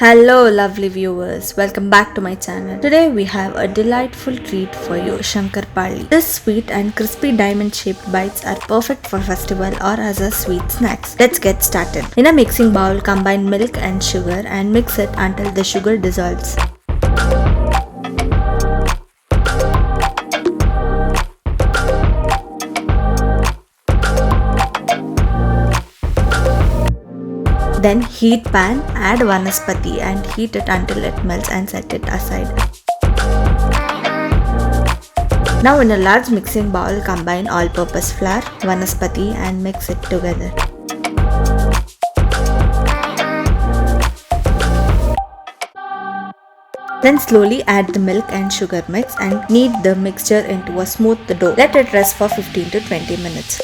Hello lovely viewers, welcome back to my channel. Today we have a delightful treat for you, Shankarpali. This sweet and crispy diamond shaped bites are perfect for festival or as a sweet snacks. Let's get started. In a mixing bowl, combine milk and sugar and mix it until the sugar dissolves. Then heat pan, add Vanaspati and heat it until it melts and set it aside. Now in a large mixing bowl, combine all-purpose flour, Vanaspati and mix it together. Then slowly add the milk and sugar mix and knead the mixture into a smooth dough. Let it rest for 15 to 20 minutes.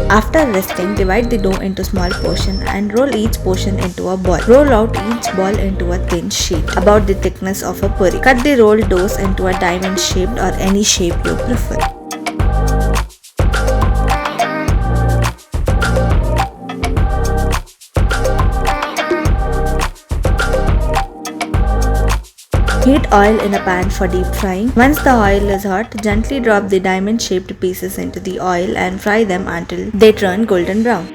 After resting, divide the dough into small portions and roll each portion into a ball. Roll out each ball into a thin sheet, about the thickness of a puri. Cut the rolled doughs into a diamond shaped or any shape you prefer. Heat oil in a pan for deep frying. Once the oil is hot, gently drop the diamond-shaped pieces into the oil and fry them until they turn golden brown.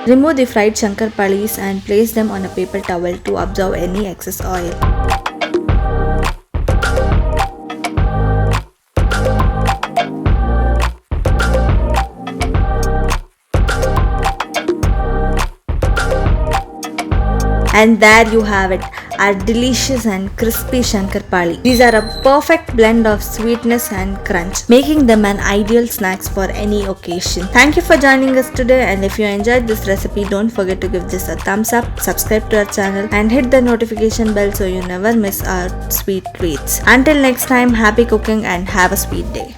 Remove the fried Shankarpalis and place them on a paper towel to absorb any excess oil. And there you have it, our delicious and crispy Shankarpali. These are a perfect blend of sweetness and crunch, making them an ideal snacks for any occasion. Thank you for joining us today, and if you enjoyed this recipe, don't forget to give this a thumbs up, subscribe to our channel and hit the notification bell so you never miss our sweet treats. Until next time, happy cooking and have a sweet day.